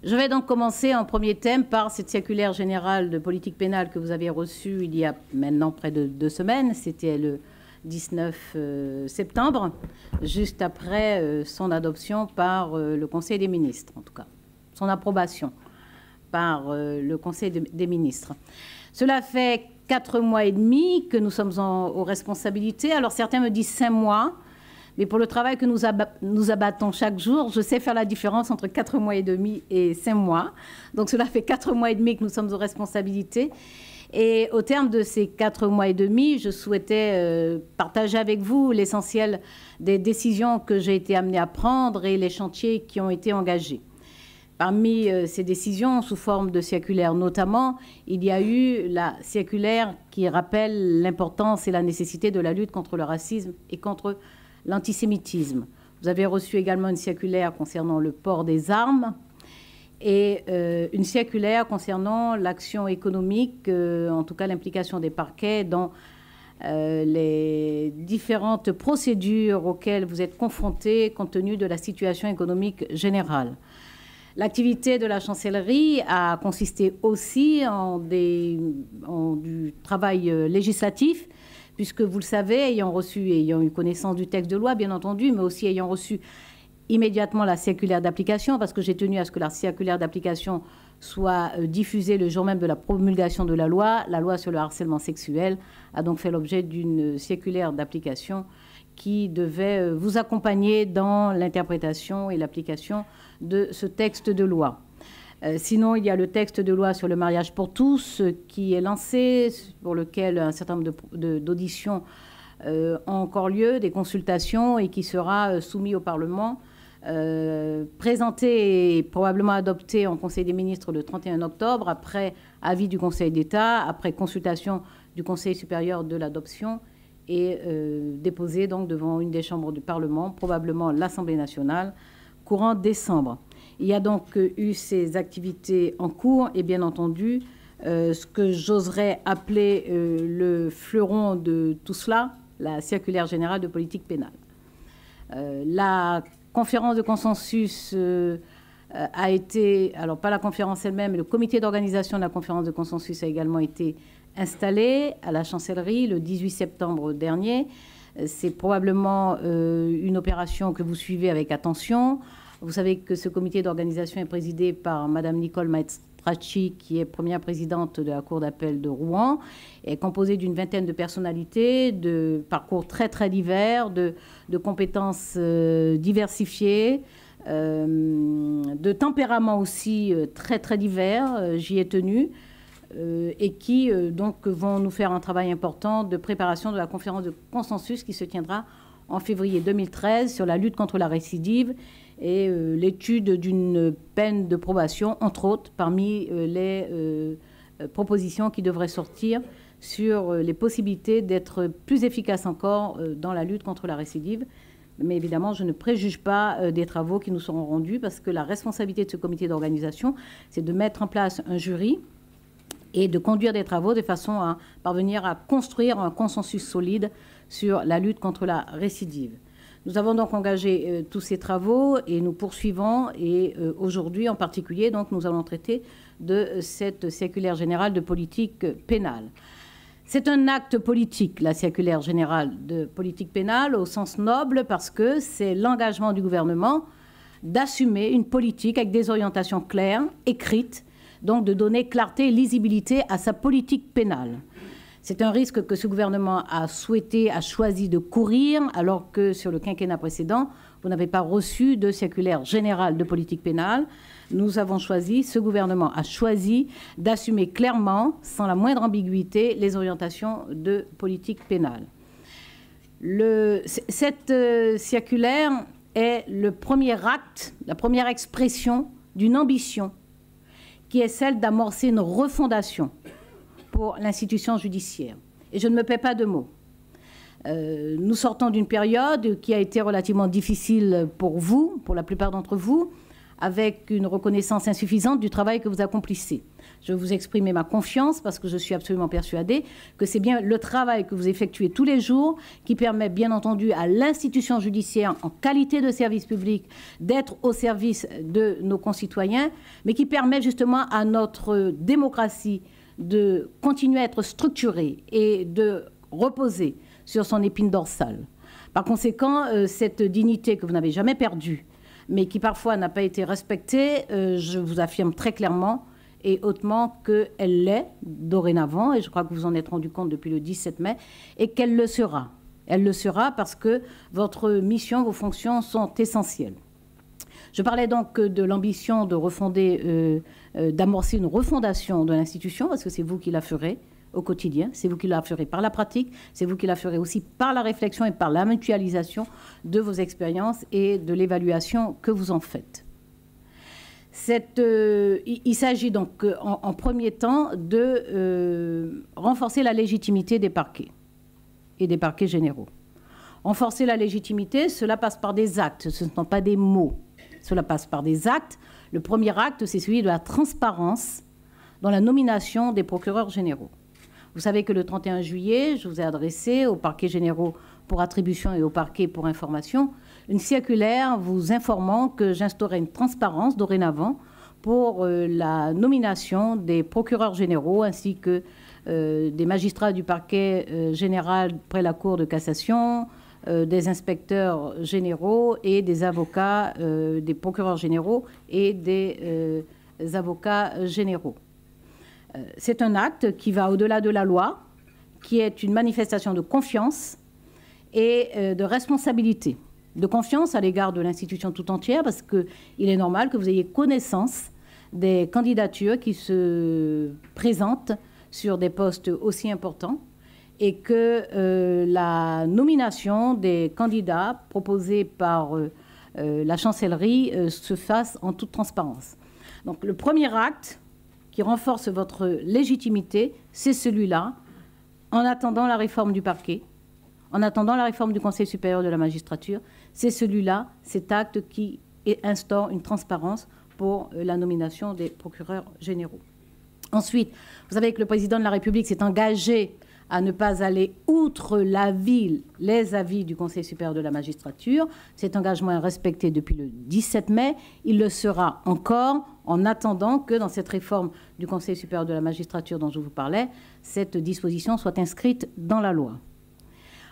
Je vais donc commencer en premier thème par cette circulaire générale de politique pénale que vous avez reçue il y a maintenant près de 2 semaines. C'était le 19 septembre, juste après son adoption par le Conseil des ministres, en tout cas, son approbation par le Conseil des ministres. Cela fait 4 mois et demi que nous sommes aux responsabilités. Alors certains me disent 5 mois, mais pour le travail que nous abattons chaque jour, je sais faire la différence entre 4 mois et demi et 5 mois. Donc cela fait 4 mois et demi que nous sommes aux responsabilités. Et au terme de ces 4 mois et demi, je souhaitais partager avec vous l'essentiel des décisions que j'ai été amenée à prendre et les chantiers qui ont été engagés. Parmi ces décisions, sous forme de circulaire notamment, il y a eu la circulaire qui rappelle l'importance et la nécessité de la lutte contre le racisme et contre l'antisémitisme. Vous avez reçu également une circulaire concernant le port des armes et une circulaire concernant l'action économique, en tout cas l'implication des parquets dans les différentes procédures auxquelles vous êtes confrontés compte tenu de la situation économique générale. L'activité de la chancellerie a consisté aussi en du travail législatif, puisque vous le savez, ayant eu connaissance du texte de loi, bien entendu, mais aussi ayant reçu immédiatement la circulaire d'application, parce que j'ai tenu à ce que la circulaire d'application soit diffusée le jour même de la promulgation de la loi sur le harcèlement sexuel a donc fait l'objet d'une circulaire d'application qui devait vous accompagner dans l'interprétation et l'application de ce texte de loi. Sinon, il y a le texte de loi sur le mariage pour tous qui est lancé, pour lequel un certain nombre d'auditions ont encore lieu, des consultations, et qui sera soumis au Parlement, présenté et probablement adopté en Conseil des ministres le 31 octobre, après avis du Conseil d'État, après consultation du Conseil supérieur de l'adoption, et déposé donc devant une des chambres du Parlement, probablement l'Assemblée nationale, courant décembre. Il y a donc eu ces activités en cours et bien entendu, ce que j'oserais appeler le fleuron de tout cela, la circulaire générale de politique pénale. La conférence de consensus a été, alors pas la conférence elle-même, mais le comité d'organisation de la conférence de consensus a également été installé à la chancellerie le 18 septembre dernier. C'est probablement une opération que vous suivez avec attention. Vous savez que ce comité d'organisation est présidé par Mme Nicole Maestracci, qui est première présidente de la Cour d'appel de Rouen, et est composé d'une vingtaine de personnalités, de parcours très très divers, de compétences diversifiées, de tempéraments aussi très très divers, j'y ai tenu, et qui donc vont nous faire un travail important de préparation de la conférence de consensus qui se tiendra en février 2013 sur la lutte contre la récidive et l'étude d'une peine de probation, entre autres, parmi les propositions qui devraient sortir sur les possibilités d'être plus efficaces encore dans la lutte contre la récidive. Mais évidemment, je ne préjuge pas des travaux qui nous seront rendus, parce que la responsabilité de ce comité d'organisation, c'est de mettre en place un jury et de conduire des travaux de façon à parvenir à construire un consensus solide sur la lutte contre la récidive. Nous avons donc engagé tous ces travaux et nous poursuivons. Et aujourd'hui, en particulier, donc, nous allons traiter de cette circulaire générale de politique pénale. C'est un acte politique, la circulaire générale de politique pénale, au sens noble, parce que c'est l'engagement du gouvernement d'assumer une politique avec des orientations claires, écrites, donc de donner clarté et lisibilité à sa politique pénale. C'est un risque que ce gouvernement a choisi de courir, alors que sur le quinquennat précédent, vous n'avez pas reçu de circulaire générale de politique pénale. Ce gouvernement a choisi d'assumer clairement, sans la moindre ambiguïté, les orientations de politique pénale. Cette circulaire est le premier acte, la première expression d'une ambition qui est celle d'amorcer une refondation pour l'institution judiciaire. Et je ne me paie pas de mots. Nous sortons d'une période qui a été relativement difficile pour vous, pour la plupart d'entre vous, avec une reconnaissance insuffisante du travail que vous accomplissez. Je vais vous exprimer ma confiance parce que je suis absolument persuadée que c'est bien le travail que vous effectuez tous les jours qui permet bien entendu à l'institution judiciaire en qualité de service public d'être au service de nos concitoyens, mais qui permet justement à notre démocratie de continuer à être structurée et de reposer sur son épine dorsale. Par conséquent, cette dignité que vous n'avez jamais perdue, mais qui parfois n'a pas été respectée, je vous affirme très clairement et hautement qu'elle l'est dorénavant, et je crois que vous en êtes rendu compte depuis le 17 mai, et qu'elle le sera. Elle le sera parce que votre mission, vos fonctions sont essentielles. Je parlais donc de l'ambition de refonder, d'amorcer une refondation de l'institution, parce que c'est vous qui la ferez au quotidien, c'est vous qui la ferez par la pratique, c'est vous qui la ferez aussi par la réflexion et par la mutualisation de vos expériences et de l'évaluation que vous en faites. Il s'agit donc en premier temps de renforcer la légitimité des parquets et des parquets généraux. Renforcer la légitimité, cela passe par des actes, ce ne sont pas des mots. Cela passe par des actes. Le premier acte, c'est celui de la transparence dans la nomination des procureurs généraux. Vous savez que le 31 juillet, je vous ai adressé aux parquets généraux pour attribution et aux parquets pour information une circulaire vous informant que j'instaurais une transparence dorénavant pour la nomination des procureurs généraux ainsi que des magistrats du parquet général près la Cour de cassation, des inspecteurs généraux et des avocats, des procureurs généraux et des avocats généraux. C'est un acte qui va au-delà de la loi, qui est une manifestation de confiance et de responsabilité. De confiance à l'égard de l'institution tout entière, parce qu'il est normal que vous ayez connaissance des candidatures qui se présentent sur des postes aussi importants et que la nomination des candidats proposés par la chancellerie se fasse en toute transparence. Donc le premier acte qui renforce votre légitimité, c'est celui-là, en attendant la réforme du parquet, en attendant la réforme du Conseil supérieur de la magistrature, c'est celui-là, cet acte qui instaure une transparence pour la nomination des procureurs généraux. Ensuite, vous savez que le président de la République s'est engagé à ne pas aller outre les avis du Conseil supérieur de la magistrature. Cet engagement est respecté depuis le 17 mai. Il le sera encore en attendant que dans cette réforme du Conseil supérieur de la magistrature dont je vous parlais, cette disposition soit inscrite dans la loi.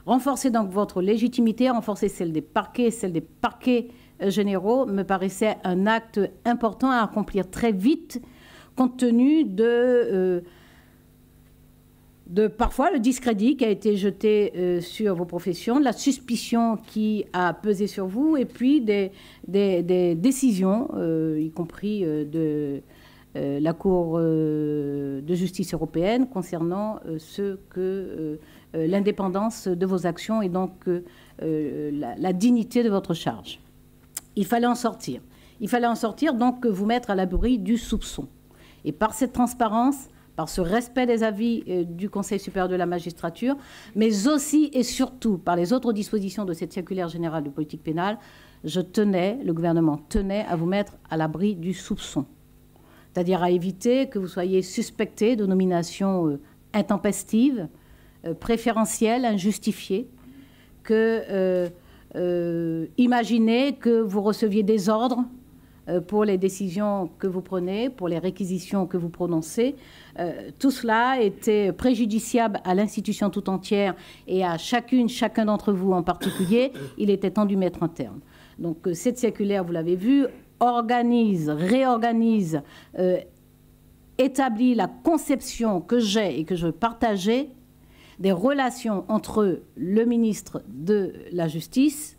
Renforcer donc votre légitimité, renforcer celle des parquets et celle des parquets généraux me paraissait un acte important à accomplir très vite compte tenu de parfois le discrédit qui a été jeté sur vos professions, de la suspicion qui a pesé sur vous et puis des décisions, y compris de la Cour de justice européenne concernant l'indépendance de vos actions et donc la dignité de votre charge. Il fallait en sortir. Il fallait en sortir, donc vous mettre à l'abri du soupçon. Et par cette transparence, par ce respect des avis du Conseil supérieur de la magistrature, mais aussi et surtout par les autres dispositions de cette circulaire générale de politique pénale, le gouvernement tenait à vous mettre à l'abri du soupçon. C'est-à-dire à éviter que vous soyez suspecté de nominations intempestives, préférentielles, injustifiées, imaginez que vous receviez des ordres pour les décisions que vous prenez, pour les réquisitions que vous prononcez. Tout cela était préjudiciable à l'institution tout entière et à chacun d'entre vous en particulier. Il était temps d'y mettre un terme. Donc cette circulaire, vous l'avez vu, organise, réorganise, établit la conception que j'ai et que je veux partager des relations entre le ministre de la Justice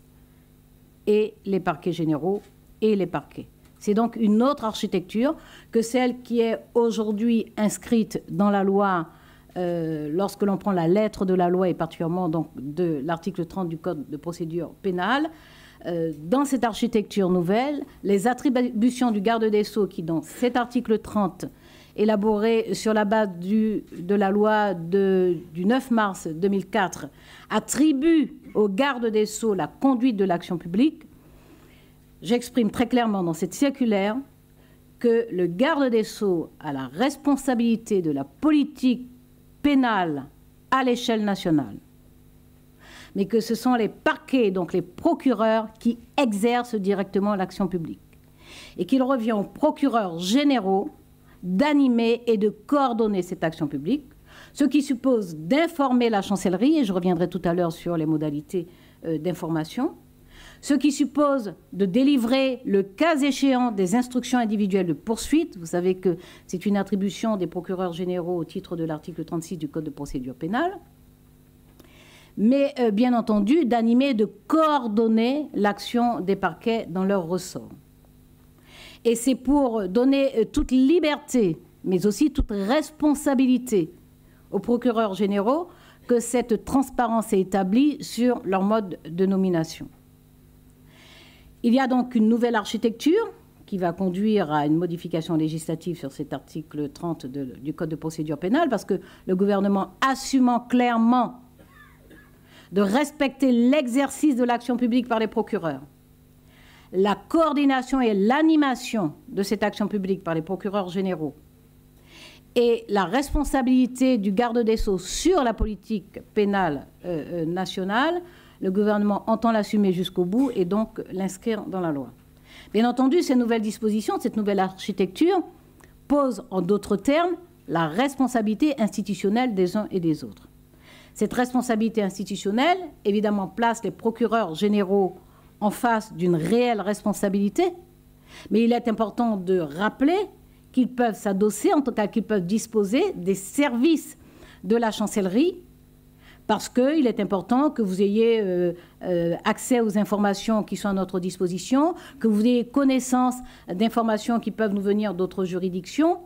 et les parquets généraux et les parquets. C'est donc une autre architecture que celle qui est aujourd'hui inscrite dans la loi lorsque l'on prend la lettre de la loi et particulièrement donc de l'article 30 du Code de procédure pénale. Dans cette architecture nouvelle, les attributions du garde des Sceaux qui, dans cet article 30, élaboré sur la base de la loi du 9 mars 2004, attribue au garde des Sceaux la conduite de l'action publique, j'exprime très clairement dans cette circulaire que le garde des Sceaux a la responsabilité de la politique pénale à l'échelle nationale, mais que ce sont les parquets, donc les procureurs, qui exercent directement l'action publique, et qu'il revient aux procureurs généraux d'animer et de coordonner cette action publique, ce qui suppose d'informer la chancellerie, et je reviendrai tout à l'heure sur les modalités d'information, ce qui suppose de délivrer, le cas échéant, des instructions individuelles de poursuite. Vous savez que c'est une attribution des procureurs généraux au titre de l'article 36 du Code de procédure pénale, mais bien entendu d'animer et de coordonner l'action des parquets dans leur ressort. Et c'est pour donner toute liberté, mais aussi toute responsabilité aux procureurs généraux que cette transparence est établie sur leur mode de nomination. Il y a donc une nouvelle architecture qui va conduire à une modification législative sur cet article 30 du Code de procédure pénale, parce que le gouvernement, assumant clairement de respecter l'exercice de l'action publique par les procureurs, la coordination et l'animation de cette action publique par les procureurs généraux et la responsabilité du garde des Sceaux sur la politique pénale nationale, le gouvernement entend l'assumer jusqu'au bout et donc l'inscrire dans la loi. Bien entendu, ces nouvelles dispositions, cette nouvelle architecture pose en d'autres termes la responsabilité institutionnelle des uns et des autres. Cette responsabilité institutionnelle, évidemment, place les procureurs généraux en face d'une réelle responsabilité, mais il est important de rappeler qu'ils peuvent s'adosser, en tout cas qu'ils peuvent disposer des services de la chancellerie, parce qu'il est important que vous ayez accès aux informations qui sont à notre disposition, que vous ayez connaissance d'informations qui peuvent nous venir d'autres juridictions,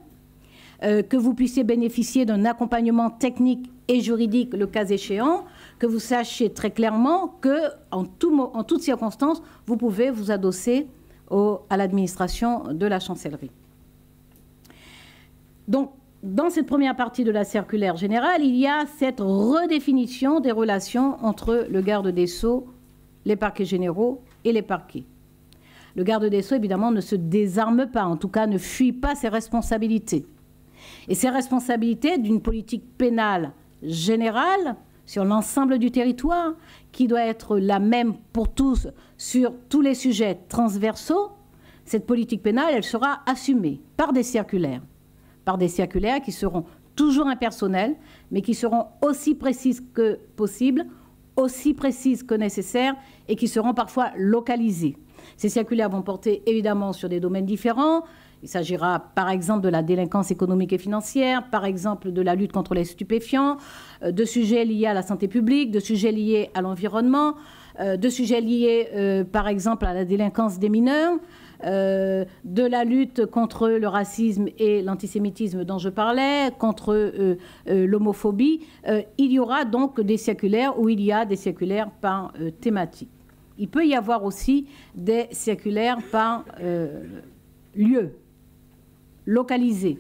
que vous puissiez bénéficier d'un accompagnement technique et juridique le cas échéant, que vous sachiez très clairement qu'en toutes circonstances, vous pouvez vous adosser à l'administration de la chancellerie. Donc, dans cette première partie de la circulaire générale, il y a cette redéfinition des relations entre le garde des Sceaux, les parquets généraux et les parquets. Le garde des Sceaux, évidemment, ne se désarme pas, en tout cas ne fuit pas ses responsabilités. Et ces responsabilités d'une politique pénale générale sur l'ensemble du territoire, qui doit être la même pour tous sur tous les sujets transversaux, cette politique pénale, elle sera assumée par des circulaires qui seront toujours impersonnelles, mais qui seront aussi précises que possible, aussi précises que nécessaire, et qui seront parfois localisées. Ces circulaires vont porter évidemment sur des domaines différents. Il s'agira par exemple de la délinquance économique et financière, par exemple de la lutte contre les stupéfiants, de sujets liés à la santé publique, de sujets liés à l'environnement, de sujets liés par exemple à la délinquance des mineurs, de la lutte contre le racisme et l'antisémitisme dont je parlais, contre l'homophobie. Il y aura donc des circulaires où il y a des circulaires par thématique. Il peut y avoir aussi des circulaires par lieu, localisés.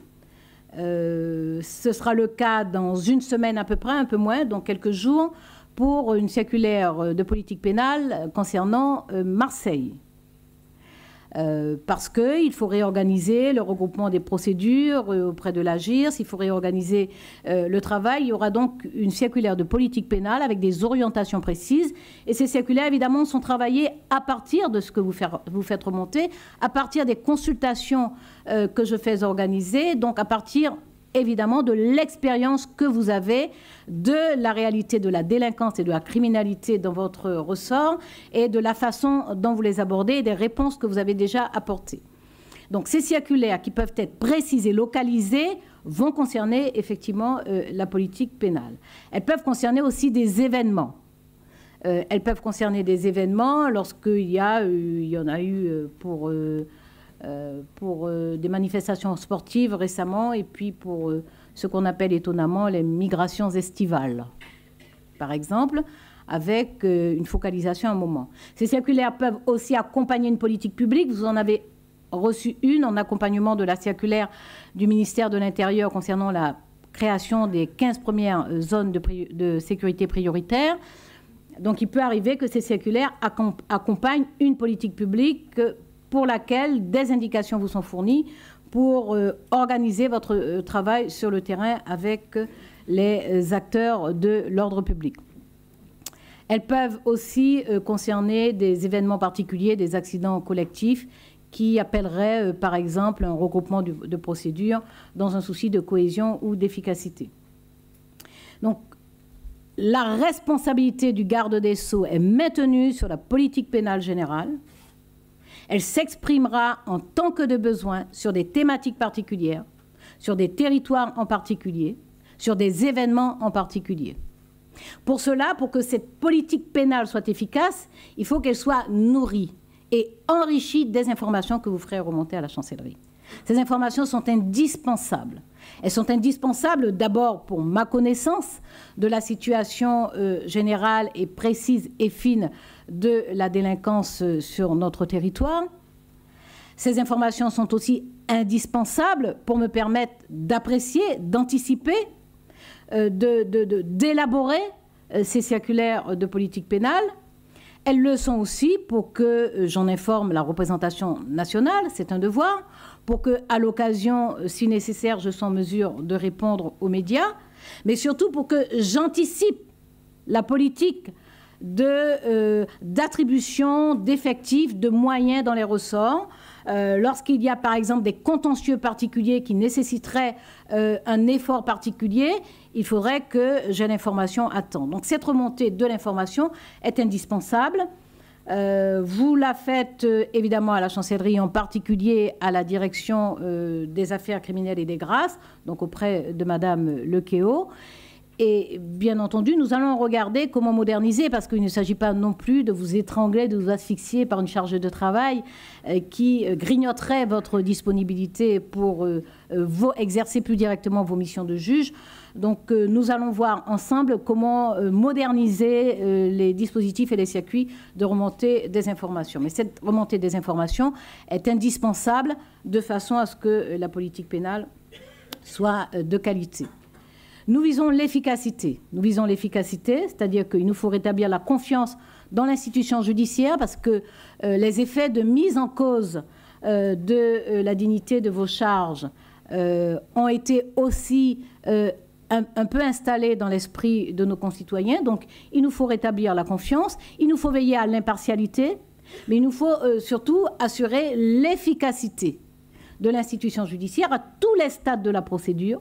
Ce sera le cas dans une semaine à peu près, un peu moins, dans quelques jours, pour une circulaire de politique pénale concernant Marseille. Parce qu'il faut réorganiser le regroupement des procédures auprès de l'AGIRS, il faut réorganiser le travail. Il y aura donc une circulaire de politique pénale avec des orientations précises. Et ces circulaires, évidemment, sont travaillées à partir de ce que vous faites remonter, à partir des consultations que je fais organiser, donc à partir évidemment de l'expérience que vous avez de la réalité de la délinquance et de la criminalité dans votre ressort et de la façon dont vous les abordez et des réponses que vous avez déjà apportées. Donc ces circulaires qui peuvent être précisées, localisées, vont concerner effectivement la politique pénale. Elles peuvent concerner aussi des événements. Elles peuvent concerner des événements lorsqu'il y en a eu pour des manifestations sportives récemment, et puis pour ce qu'on appelle étonnamment les migrations estivales, par exemple, avec une focalisation à un moment. Ces circulaires peuvent aussi accompagner une politique publique. Vous en avez reçu une en accompagnement de la circulaire du ministère de l'Intérieur concernant la création des 15 premières zones de sécurité prioritaire. Donc il peut arriver que ces circulaires accompagnent une politique publique pour laquelle des indications vous sont fournies pour organiser votre travail sur le terrain avec les acteurs de l'ordre public. Elles peuvent aussi concerner des événements particuliers, des accidents collectifs qui appelleraient, par exemple, un regroupement de procédures dans un souci de cohésion ou d'efficacité. Donc, la responsabilité du garde des Sceaux est maintenue sur la politique pénale générale. Elle s'exprimera en tant que de besoin sur des thématiques particulières, sur des territoires en particulier, sur des événements en particulier. Pour cela, pour que cette politique pénale soit efficace, il faut qu'elle soit nourrie et enrichie des informations que vous ferez remonter à la chancellerie. Ces informations sont indispensables. Elles sont indispensables d'abord pour ma connaissance de la situation générale et précise et fine de la délinquance sur notre territoire. Ces informations sont aussi indispensables pour me permettre d'apprécier, d'anticiper, d'élaborer ces circulaires de politique pénale. Elles le sont aussi pour que j'en informe la représentation nationale, c'est un devoir, pour que, à l'occasion, si nécessaire, je sois en mesure de répondre aux médias, mais surtout pour que j'anticipe la politique d'attribution d'effectifs, de moyens dans les ressorts. Lorsqu'il y a, par exemple, des contentieux particuliers qui nécessiteraient un effort particulier, il faudrait que j'ai l'information à temps. Donc, cette remontée de l'information est indispensable. Vous la faites évidemment à la chancellerie, en particulier à la direction des affaires criminelles et des grâces, donc auprès de Madame Lequéot. Et bien entendu, nous allons regarder comment moderniser, parce qu'il ne s'agit pas non plus de vous étrangler, de vous asphyxier par une charge de travail qui grignoterait votre disponibilité pour exercer plus directement vos missions de juge. Donc nous allons voir ensemble comment moderniser les dispositifs et les circuits de remontée des informations. Mais cette remontée des informations est indispensable de façon à ce que la politique pénale soit de qualité. Nous visons l'efficacité. Nous visons l'efficacité, c'est-à-dire qu'il nous faut rétablir la confiance dans l'institution judiciaire, parce que les effets de mise en cause de la dignité de vos charges ont été aussi un peu installés dans l'esprit de nos concitoyens. Donc, il nous faut rétablir la confiance, il nous faut veiller à l'impartialité, mais il nous faut surtout assurer l'efficacité de l'institution judiciaire à tous les stades de la procédure,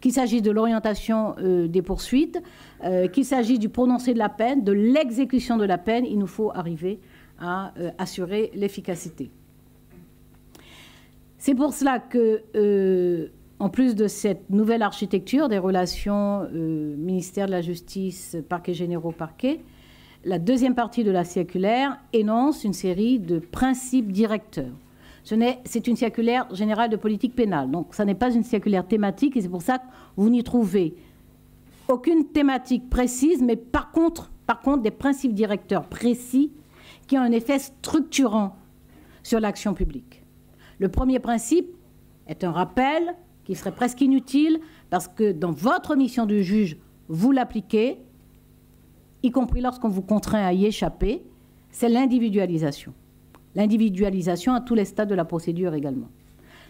qu'il s'agisse de l'orientation des poursuites, qu'il s'agisse du prononcé de la peine, de l'exécution de la peine, il nous faut arriver à assurer l'efficacité. C'est pour cela que, en plus de cette nouvelle architecture des relations ministère de la Justice, parquet généraux, parquet, la deuxième partie de la circulaire énonce une série de principes directeurs. C'est une circulaire générale de politique pénale. Donc, ça n'est pas une circulaire thématique, et c'est pour ça que vous n'y trouvez aucune thématique précise, mais par contre, des principes directeurs précis qui ont un effet structurant sur l'action publique. Le premier principe est un rappel qui serait presque inutile, parce que dans votre mission de juge, vous l'appliquez, y compris lorsqu'on vous contraint à y échapper, c'est l'individualisation. L'individualisation à tous les stades de la procédure également.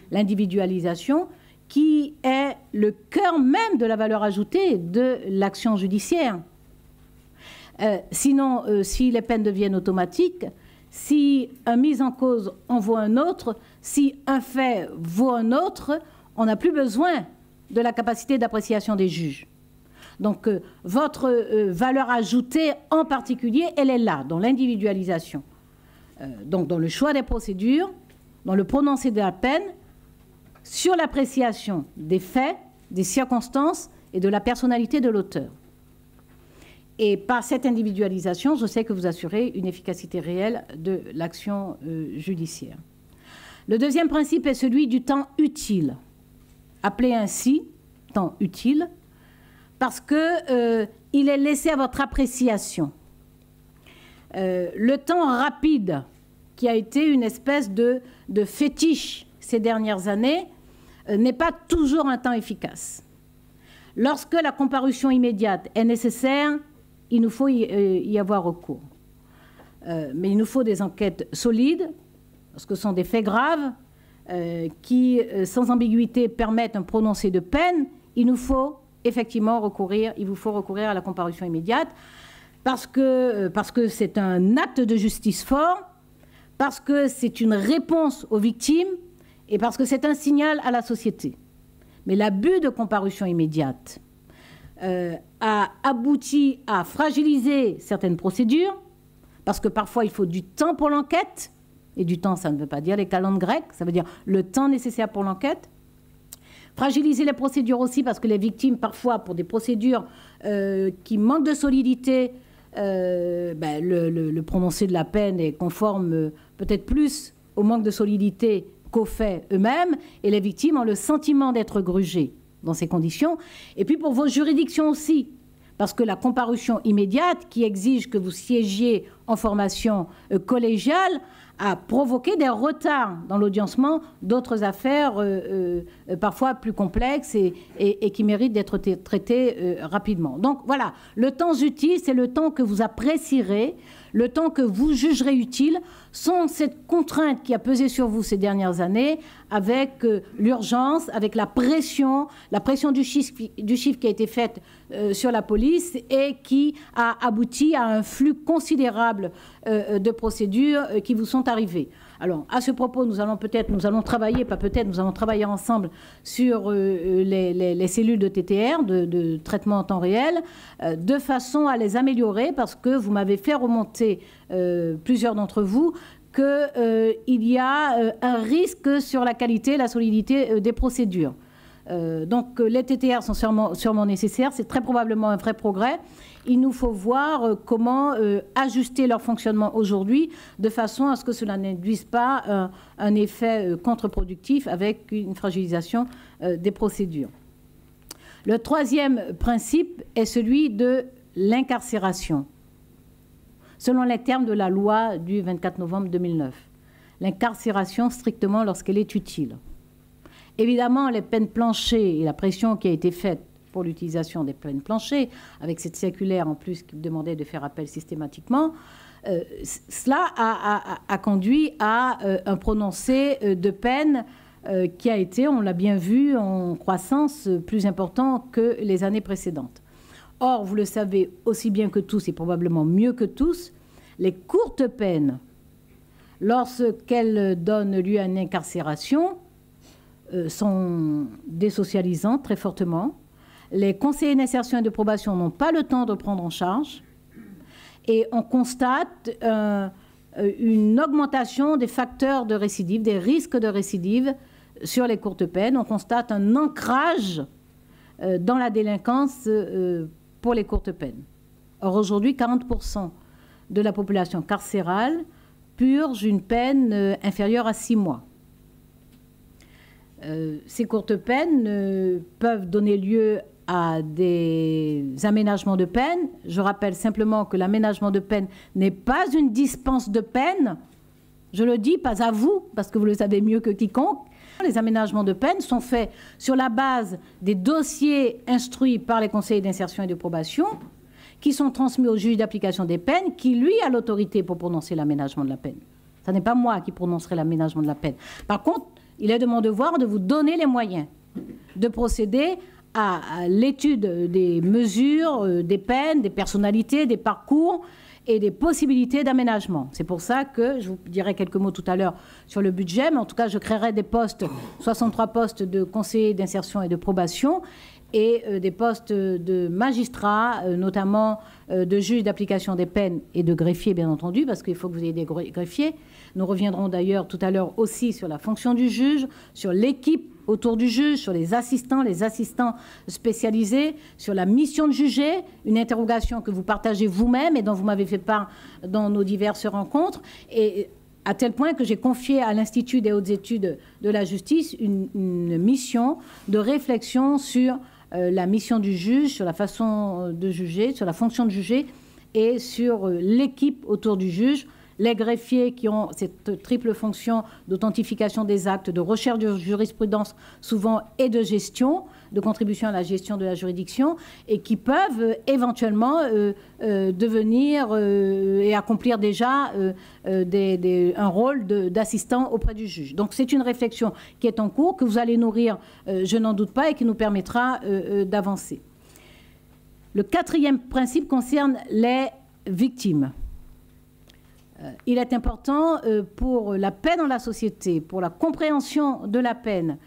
L'individualisation qui est le cœur même de la valeur ajoutée de l'action judiciaire. Sinon, si les peines deviennent automatiques, si un mis en cause en vaut un autre, si un fait vaut un autre, on n'a plus besoin de la capacité d'appréciation des juges. Donc, votre valeur ajoutée en particulier, elle est là, dans l'individualisation. Donc, dans le choix des procédures, dans le prononcé de la peine, sur l'appréciation des faits, des circonstances et de la personnalité de l'auteur. Et par cette individualisation, je sais que vous assurez une efficacité réelle de l'action judiciaire. Le deuxième principe est celui du temps utile. Appelé ainsi, temps utile, parce qu'il est laissé à votre appréciation. Le temps rapide, qui a été une espèce de fétiche ces dernières années, n'est pas toujours un temps efficace. Lorsque la comparution immédiate est nécessaire, il nous faut y avoir recours. Mais il nous faut des enquêtes solides, parce que ce sont des faits graves qui, sans ambiguïté, permettent un prononcé de peine, il nous faut effectivement recourir à la comparution immédiate, parce que c'est un acte de justice fort, parce que c'est une réponse aux victimes et parce que c'est un signal à la société. Mais l'abus de comparution immédiate a abouti à fragiliser certaines procédures, parce que parfois il faut du temps pour l'enquête, et du temps, ça ne veut pas dire les calendes grecques, ça veut dire le temps nécessaire pour l'enquête. Fragiliser les procédures aussi, parce que les victimes, parfois, pour des procédures qui manquent de solidité, le prononcé de la peine est conforme peut-être plus au manque de solidité qu'aux faits eux-mêmes, et les victimes ont le sentiment d'être grugées dans ces conditions. Et puis pour vos juridictions aussi, parce que la comparution immédiate, qui exige que vous siégiez en formation collégiale, a provoqué des retards dans l'audiencement d'autres affaires parfois plus complexes et qui méritent d'être traitées rapidement. Donc voilà, le temps utile, c'est le temps que vous apprécierez, le temps que vous jugerez utile, sans cette contrainte qui a pesé sur vous ces dernières années, avec l'urgence, avec la pression du chiffre qui a été faite sur la police et qui a abouti à un flux considérable de procédures qui vous sont arrivées. Alors, à ce propos, nous allons travailler ensemble sur les cellules de TTR, de traitement en temps réel, de façon à les améliorer, parce que vous m'avez fait remonter, plusieurs d'entre vous, qu'il y a un risque sur la qualité et la solidité des procédures. Donc les TTR sont sûrement nécessaires, c'est très probablement un vrai progrès. Il nous faut voir comment ajuster leur fonctionnement aujourd'hui de façon à ce que cela n'induise pas un effet contre-productif avec une fragilisation des procédures. Le troisième principe est celui de l'incarcération. Selon les termes de la loi du 24 novembre 2009, l'incarcération strictement lorsqu'elle est utile. Évidemment, les peines planchées et la pression qui a été faite pour l'utilisation des peines planchées, avec cette circulaire en plus qui demandait de faire appel systématiquement, cela a conduit à un prononcé de peine qui a été, on l'a bien vu, en croissance plus important que les années précédentes. Or, vous le savez aussi bien que tous et probablement mieux que tous, les courtes peines, lorsqu'elles donnent lieu à une incarcération, sont désocialisantes très fortement. Les conseillers d'insertion et de probation n'ont pas le temps de prendre en charge. Et on constate une augmentation des facteurs de récidive, des risques de récidive sur les courtes peines. On constate un ancrage dans la délinquance pour les courtes peines. Or, aujourd'hui, 40% de la population carcérale purge une peine inférieure à 6 mois. Ces courtes peines peuvent donner lieu à des aménagements de peine. Je rappelle simplement que l'aménagement de peine n'est pas une dispense de peine. Je le dis, pas à vous, parce que vous le savez mieux que quiconque. Les aménagements de peine sont faits sur la base des dossiers instruits par les conseillers d'insertion et de probation, qui sont transmis au juge d'application des peines, qui, lui, a l'autorité pour prononcer l'aménagement de la peine. Ce n'est pas moi qui prononcerai l'aménagement de la peine. Par contre, il est de mon devoir de vous donner les moyens de procéder à l'étude des mesures, des peines, des personnalités, des parcours et des possibilités d'aménagement. C'est pour ça que, je vous dirai quelques mots tout à l'heure sur le budget, mais en tout cas, je créerai des postes, 63 postes de conseillers d'insertion et de probation, et des postes de magistrats, notamment de juges d'application des peines et de greffiers, bien entendu, parce qu'il faut que vous ayez des greffiers. Nous reviendrons d'ailleurs tout à l'heure aussi sur la fonction du juge, sur l'équipe autour du juge, sur les assistants spécialisés, sur la mission de juger, une interrogation que vous partagez vous-même et dont vous m'avez fait part dans nos diverses rencontres, et à tel point que j'ai confié à l'Institut des hautes études de la justice une mission de réflexion sur la mission du juge, sur la façon de juger, sur la fonction de juger et sur l'équipe autour du juge. les greffiers qui ont cette triple fonction d'authentification des actes, de recherche de jurisprudence souvent et de gestion, de contribution à la gestion de la juridiction, et qui peuvent éventuellement devenir et accomplir déjà un rôle d'assistant auprès du juge. Donc c'est une réflexion qui est en cours, que vous allez nourrir, je n'en doute pas, et qui nous permettra d'avancer. Le quatrième principe concerne les victimes. Il est important pour la paix dans la société, pour la compréhension de la peine,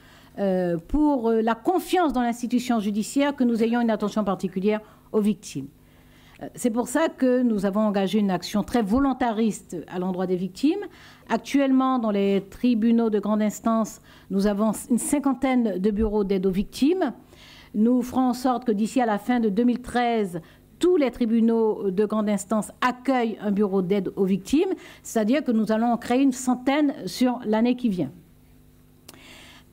pour la confiance dans l'institution judiciaire, que nous ayons une attention particulière aux victimes. C'est pour ça que nous avons engagé une action très volontariste à l'endroit des victimes. Actuellement, dans les tribunaux de grande instance, nous avons une 50aine de bureaux d'aide aux victimes. Nous ferons en sorte que d'ici à la fin de 2013, tous les tribunaux de grande instance accueillent un bureau d'aide aux victimes, c'est-à-dire que nous allons en créer une centaine sur l'année qui vient.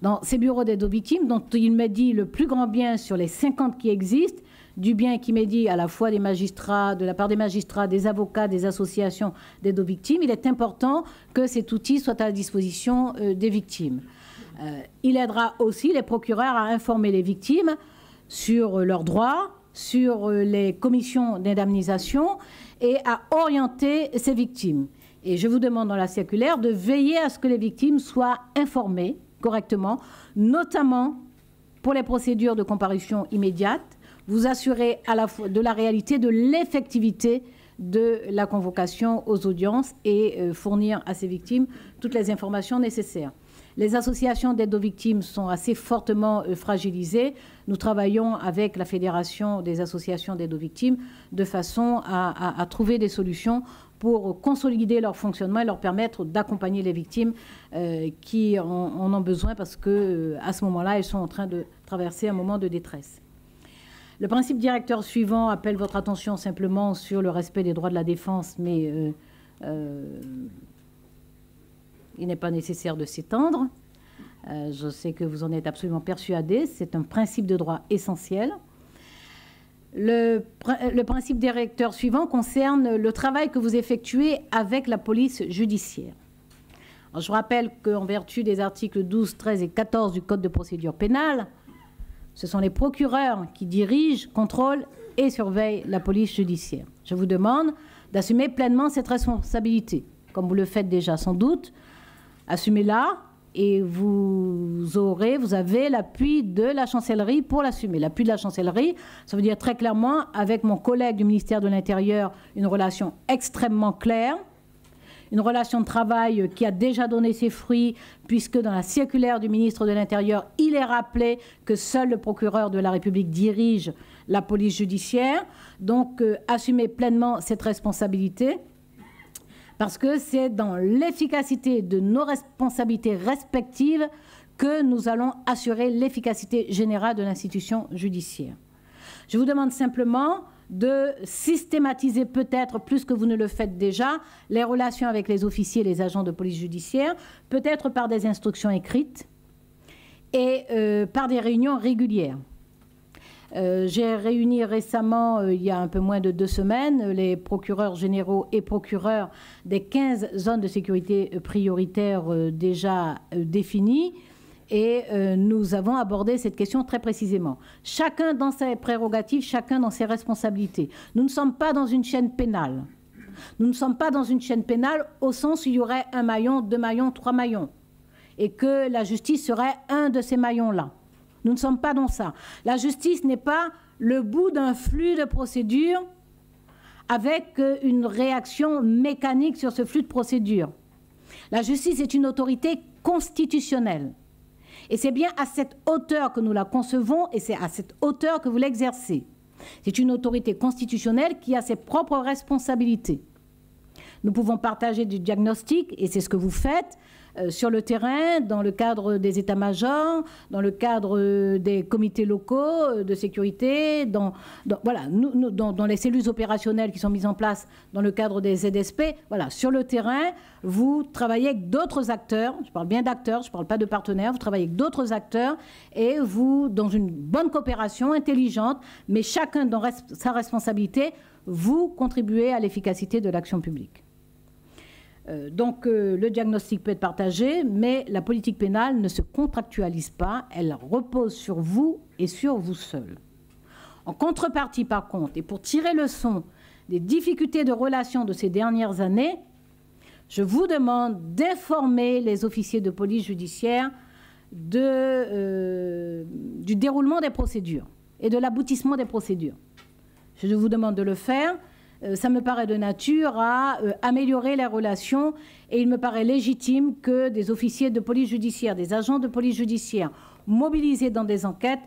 Dans ces bureaux d'aide aux victimes, dont il m'est dit le plus grand bien sur les 50 qui existent, du bien qui m'est dit à la fois des magistrats, de la part des magistrats, des avocats, des associations d'aide aux victimes, il est important que cet outil soit à la disposition des victimes. Il aidera aussi les procureurs à informer les victimes sur leurs droits, sur les commissions d'indemnisation et à orienter ces victimes. Et je vous demande dans la circulaire de veiller à ce que les victimes soient informées correctement, notamment pour les procédures de comparution immédiate, vous assurer à la fois de la réalité, de l'effectivité de la convocation aux audiences et fournir à ces victimes toutes les informations nécessaires. Les associations d'aide aux victimes sont assez fortement fragilisées. Nous travaillons avec la Fédération des associations d'aide aux victimes de façon à trouver des solutions pour consolider leur fonctionnement et leur permettre d'accompagner les victimes qui en ont besoin parce qu'à ce moment-là, elles sont en train de traverser un moment de détresse. Le principe directeur suivant appelle votre attention simplement sur le respect des droits de la défense, mais il n'est pas nécessaire de s'étendre. Je sais que vous en êtes absolument persuadés. C'est un principe de droit essentiel. Le principe directeur suivant concerne le travail que vous effectuez avec la police judiciaire. Alors, je vous rappelle qu'en vertu des articles 12, 13 et 14 du Code de procédure pénale, ce sont les procureurs qui dirigent, contrôlent et surveillent la police judiciaire. Je vous demande d'assumer pleinement cette responsabilité, comme vous le faites déjà sans doute. Assumez-la et vous avez l'appui de la chancellerie pour l'assumer. L'appui de la chancellerie, ça veut dire très clairement, avec mon collègue du ministère de l'Intérieur, une relation extrêmement claire, une relation de travail qui a déjà donné ses fruits, puisque dans la circulaire du ministre de l'Intérieur, il est rappelé que seul le procureur de la République dirige la police judiciaire. Donc, assumez pleinement cette responsabilité, parce que c'est dans l'efficacité de nos responsabilités respectives que nous allons assurer l'efficacité générale de l'institution judiciaire. Je vous demande simplement de systématiser peut-être, plus que vous ne le faites déjà, les relations avec les officiers et les agents de police judiciaire, peut-être par des instructions écrites et par des réunions régulières. J'ai réuni récemment, il y a un peu moins de 2 semaines, les procureurs généraux et procureurs des 15 zones de sécurité prioritaires déjà définies. Et nous avons abordé cette question très précisément. Chacun dans ses prérogatives, chacun dans ses responsabilités. Nous ne sommes pas dans une chaîne pénale. Nous ne sommes pas dans une chaîne pénale au sens où il y aurait 1 maillon, 2 maillons, 3 maillons. Et que la justice serait un de ces maillons-là. Nous ne sommes pas dans ça. La justice n'est pas le bout d'un flux de procédures avec une réaction mécanique sur ce flux de procédures. La justice est une autorité constitutionnelle. Et c'est bien à cette hauteur que nous la concevons et c'est à cette hauteur que vous l'exercez. C'est une autorité constitutionnelle qui a ses propres responsabilités. Nous pouvons partager du diagnostic, et c'est ce que vous faites, sur le terrain, dans le cadre des états-majors, dans le cadre des comités locaux de sécurité, dans les cellules opérationnelles qui sont mises en place dans le cadre des ZSP. Voilà, sur le terrain, vous travaillez avec d'autres acteurs, je parle bien d'acteurs, je ne parle pas de partenaires, vous travaillez avec d'autres acteurs et vous, dans une bonne coopération intelligente, mais chacun dans sa responsabilité, vous contribuez à l'efficacité de l'action publique. Donc, le diagnostic peut être partagé, mais la politique pénale ne se contractualise pas, elle repose sur vous et sur vous seul. En contrepartie, par contre, et pour tirer leçon des difficultés de relations de ces dernières années, je vous demande d'informer les officiers de police judiciaire du déroulement des procédures et de l'aboutissement des procédures. Je vous demande de le faire. Ça me paraît de nature à améliorer les relations et il me paraît légitime que des officiers de police judiciaire, des agents de police judiciaire mobilisés dans des enquêtes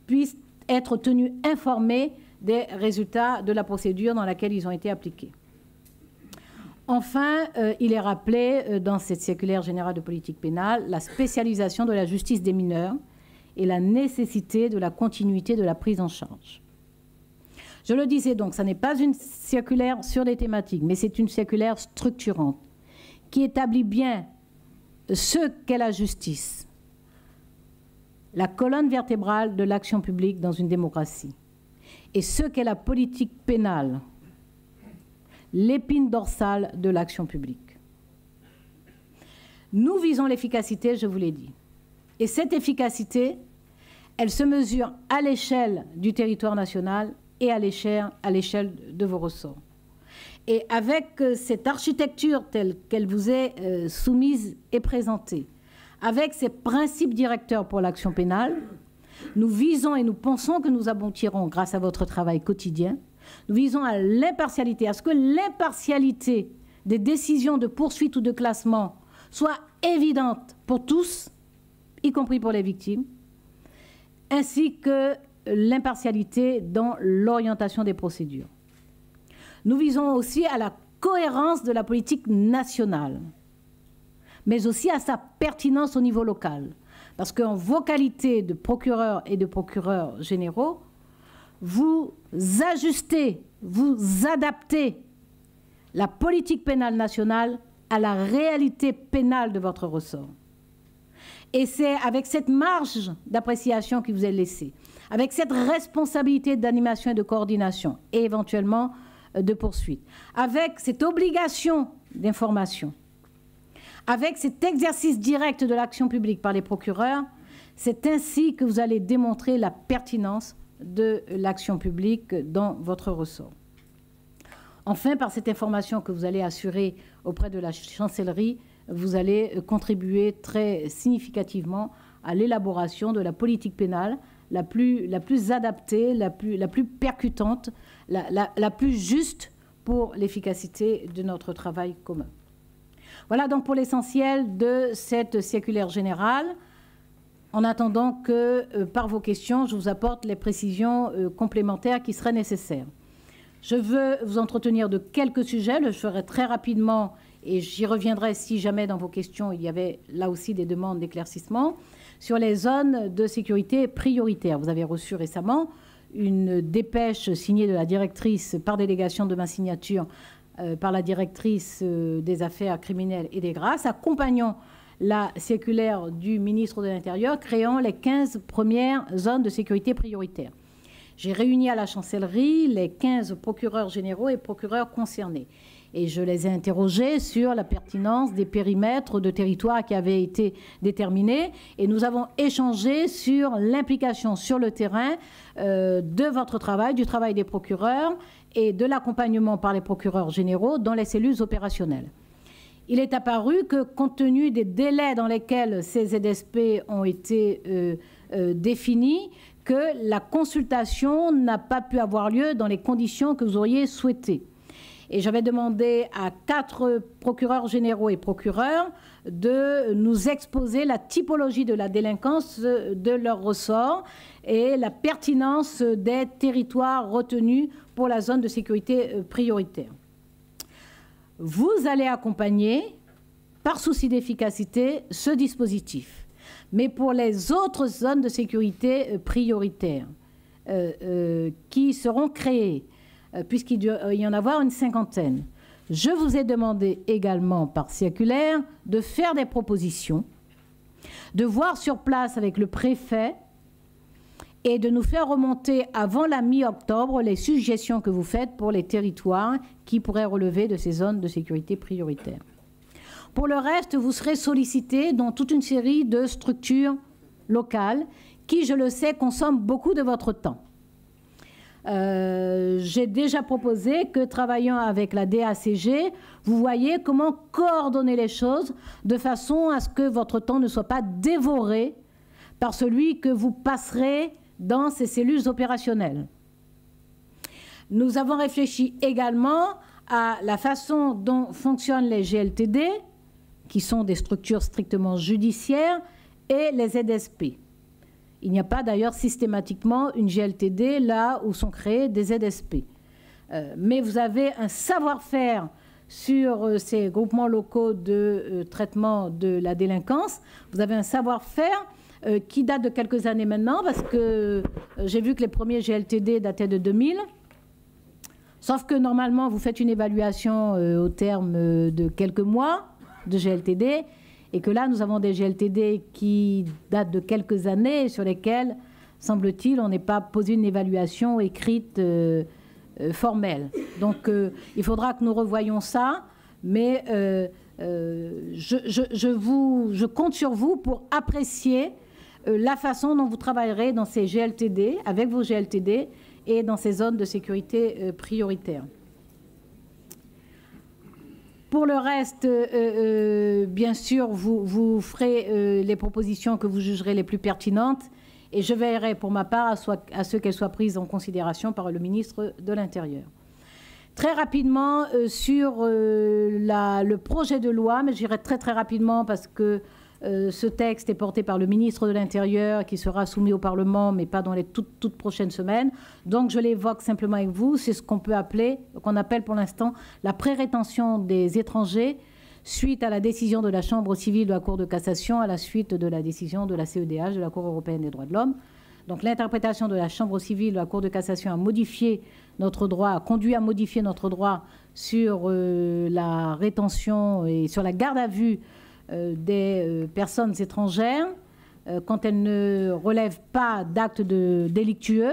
puissent être tenus informés des résultats de la procédure dans laquelle ils ont été appliqués. Enfin, il est rappelé dans cette circulaire générale de politique pénale la spécialisation de la justice des mineurs et la nécessité de la continuité de la prise en charge. Je le disais donc, ça n'est pas une circulaire sur des thématiques, mais c'est une circulaire structurante qui établit bien ce qu'est la justice, la colonne vertébrale de l'action publique dans une démocratie, et ce qu'est la politique pénale, l'épine dorsale de l'action publique. Nous visons l'efficacité, je vous l'ai dit. Et cette efficacité, elle se mesure à l'échelle du territoire national et à l'échelle de vos ressorts. Et avec cette architecture telle qu'elle vous est soumise et présentée, avec ces principes directeurs pour l'action pénale, nous visons et nous pensons que nous aboutirons, grâce à votre travail quotidien, nous visons à l'impartialité, à ce que l'impartialité des décisions de poursuite ou de classement soit évidente pour tous, y compris pour les victimes, ainsi que l'impartialité dans l'orientation des procédures. Nous visons aussi à la cohérence de la politique nationale, mais aussi à sa pertinence au niveau local. Parce qu'en vos qualités de procureurs et de procureurs généraux, vous ajustez, vous adaptez la politique pénale nationale à la réalité pénale de votre ressort. Et c'est avec cette marge d'appréciation qui vous est laissée, avec cette responsabilité d'animation et de coordination, et éventuellement de poursuite, avec cette obligation d'information, avec cet exercice direct de l'action publique par les procureurs, c'est ainsi que vous allez démontrer la pertinence de l'action publique dans votre ressort. Enfin, par cette information que vous allez assurer auprès de la chancellerie, vous allez contribuer très significativement à l'élaboration de la politique pénale la plus adaptée, la plus percutante, la plus juste pour l'efficacité de notre travail commun. Voilà donc pour l'essentiel de cette circulaire générale. En attendant que, par vos questions, je vous apporte les précisions complémentaires qui seraient nécessaires. Je veux vous entretenir de quelques sujets, je le ferai très rapidement et j'y reviendrai si jamais dans vos questions il y avait là aussi des demandes d'éclaircissement, sur les zones de sécurité prioritaires. Vous avez reçu récemment une dépêche signée de la directrice par délégation de ma signature par la directrice des affaires criminelles et des grâces, accompagnant la circulaire du ministre de l'Intérieur créant les 15 premières zones de sécurité prioritaires. J'ai réuni à la chancellerie les 15 procureurs généraux et procureurs concernés. Et je les ai interrogés sur la pertinence des périmètres de territoire qui avaient été déterminés. Et nous avons échangé sur l'implication sur le terrain de votre travail, du travail des procureurs et de l'accompagnement par les procureurs généraux dans les cellules opérationnelles. Il est apparu que, compte tenu des délais dans lesquels ces ZSP ont été définis, que la consultation n'a pas pu avoir lieu dans les conditions que vous auriez souhaitées. Et j'avais demandé à 4 procureurs généraux et procureurs de nous exposer la typologie de la délinquance de leur ressort et la pertinence des territoires retenus pour la zone de sécurité prioritaire. Vous allez accompagner, par souci d'efficacité, ce dispositif. Mais pour les autres zones de sécurité prioritaires qui seront créées, puisqu'il doit y en avoir une 50aine, je vous ai demandé également par circulaire de faire des propositions, de voir sur place avec le préfet et de nous faire remonter avant la mi-octobre les suggestions que vous faites pour les territoires qui pourraient relever de ces zones de sécurité prioritaire. Pour le reste, vous serez sollicité dans toute une série de structures locales qui, je le sais, consomment beaucoup de votre temps. J'ai déjà proposé que, travaillant avec la DACG, vous voyez comment coordonner les choses de façon à ce que votre temps ne soit pas dévoré par celui que vous passerez dans ces cellules opérationnelles. Nous avons réfléchi également à la façon dont fonctionnent les GLTD, qui sont des structures strictement judiciaires, et les ZSP. Il n'y a pas d'ailleurs systématiquement une GLTD là où sont créés des ZSP. Mais vous avez un savoir-faire sur ces groupements locaux de traitement de la délinquance. Vous avez un savoir-faire qui date de quelques années maintenant, parce que j'ai vu que les premiers GLTD dataient de 2000. Sauf que normalement, vous faites une évaluation au terme de quelques mois de GLTD, et que là, nous avons des GLTD qui datent de quelques années, sur lesquels, semble-t-il, on n'est pas posé une évaluation écrite formelle. Donc, il faudra que nous revoyions ça, mais je compte sur vous pour apprécier la façon dont vous travaillerez dans ces GLTD, avec vos GLTD, et dans ces zones de sécurité prioritaires. Pour le reste, bien sûr, vous ferez les propositions que vous jugerez les plus pertinentes, et je veillerai pour ma part à ce qu'elles soient prises en considération par le ministre de l'Intérieur. Très rapidement, sur le projet de loi, mais j'irai très rapidement parce que ce texte est porté par le ministre de l'Intérieur qui sera soumis au Parlement, mais pas dans les toutes prochaines semaines. Donc je l'évoque simplement avec vous. C'est ce qu'on peut appeler, qu'on appelle pour l'instant la pré-rétention des étrangers suite à la décision de la Chambre civile de la Cour de cassation, à la suite de la décision de la CEDH, de la Cour européenne des droits de l'homme. Donc l'interprétation de la Chambre civile de la Cour de cassation a modifié notre droit, a conduit à modifier notre droit sur la rétention et sur la garde à vue des personnes étrangères quand elles ne relèvent pas d'actes délictueux,